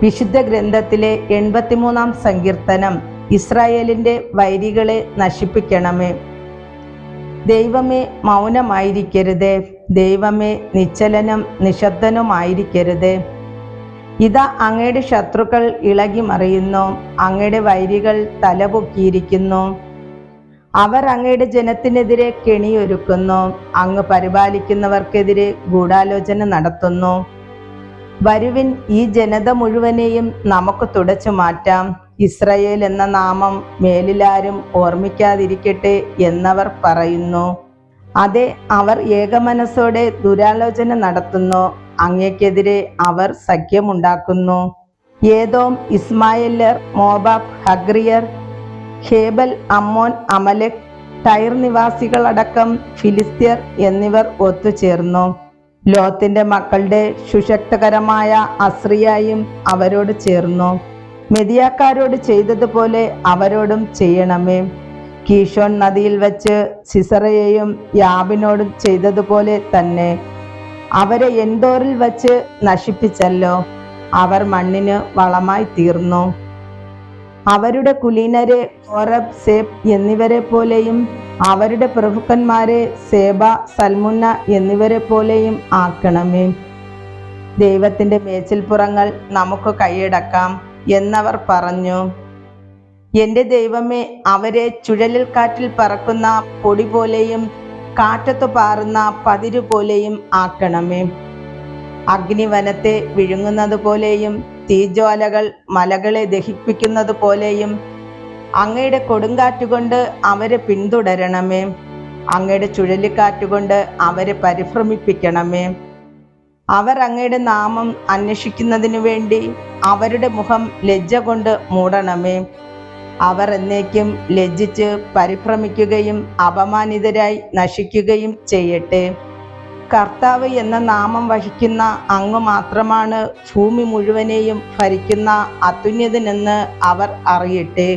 വിശുദ്ധ ഗ്രന്ഥത്തിലെ 83-ാം സങ്കീർത്തനം. ഇസ്രായേലിന്റെ വൈരികളെ നശിപ്പിക്കണമേ. ദൈവമേ, മൗനമായിരിക്കരുതേ. ദൈവമേ, നിശ്ചലനും നിശബ്ദനുമായിരിക്കരുതേ. ഇതാ അങ്ങയുടെ ശത്രുക്കൾ ഇളകി മറിയുന്നു, അങ്ങയുടെ വൈരികൾ തലപൊക്കിയിരിക്കുന്നു. അവർ അങ്ങയുടെ ജനത്തിനെതിരെ കെണിയൊരുക്കുന്നു, അങ്ങ് പരിപാലിക്കുന്നവർക്കെതിരെ ഗൂഢാലോചന നടത്തുന്നു. വരുവിൻ, ഈ ജനത മുഴുവനെയും നമുക്ക് തുടച്ചു മാറ്റാം. ഇസ്രായേൽ എന്ന നാമം മേലിലാരും ഓർമ്മിക്കാതിരിക്കട്ടെ എന്നവർ പറയുന്നു. അതെ, അവർ ഏകമനസ്സോടെ ദുരാലോചന നടത്തുന്നു. അങ്ങേക്കെതിരെ അവർ സഖ്യമുണ്ടാക്കുന്നു. ഏദോം, ഇസ്മായേല്യർ, മോവാബ്, ഹഗ്രിയർ, ഹേബൽ, അമ്മോൻ, അമലെക്, ടൈർ നിവാസികളടക്കം ഫിലിസ്ത്യർ എന്നിവർ ഒത്തുചേർന്നു. ലോത്തിന്റെ മക്കളുടെ സുശക്തകരമായ അസ്രിയായും അവരോട് ചേർന്നു. മെതിയാക്കാരോട് ചെയ്തതുപോലെ അവരോടും ചെയ്യണമേ. കീശോൻ നദിയിൽ വച്ച് സിസറയെയും യാബിനോടും ചെയ്തതുപോലെ തന്നെ. അവരെ എൻദോറിൽ വച്ച് നശിപ്പിച്ചല്ലോ. അവർ മണ്ണിന് വളമായി തീർന്നു. അവരുടെ കുലീനരെ ഓറബ്, സേബ് എന്നിവരെ പോലെയും അവരുടെ പ്രഭുക്കന്മാരെ സേബ, സൽമുന്ന എന്നിവരെ പോലെയും ആക്കണമേ. ദൈവത്തിന്റെ മേച്ചിൽപ്പുറങ്ങൾ നമുക്ക് കൈയടക്കാം എന്നവർ പറഞ്ഞു. എന്റെ ദൈവമേ, അവരെ ചുഴലിൽ കാറ്റിൽ പറക്കുന്ന പൊടി പോലെയും കാറ്റത്തു പാറുന്ന പതിരു പോലെയും ആക്കണമേ. അഗ്നിവനത്തെ വിഴുങ്ങുന്നത് പോലെയും തീജ്വാലകൾ മലകളെ ദഹിപ്പിക്കുന്നത് പോലെയും അങ്ങയുടെ കൊടുങ്കാറ്റുകൊണ്ട് അവരെ പിന്തുടരണമേ. അങ്ങയുടെ ചുഴലിക്കാറ്റുകൊണ്ട് അവരെ പരിഭ്രമിപ്പിക്കണമേ. അവർ അങ്ങയുടെ നാമം അന്വേഷിക്കുന്നതിനു വേണ്ടി അവരുടെ മുഖം ലജ്ജ കൊണ്ട് മൂടണമേ. അവർ എന്നേക്കും ലജ്ജിച്ച് പരിഭ്രമിക്കുകയും അപമാനിതരായി നശിക്കുകയും ചെയ്യട്ടെ. കർത്താവ് എന്ന നാമം വഹിക്കുന്ന അങ്ങ് മാത്രമാണ് ഭൂമി മുഴുവനെയും ഭരിക്കുന്ന അത്യുന്നതനെന്ന് അവർ അറിയട്ടെ.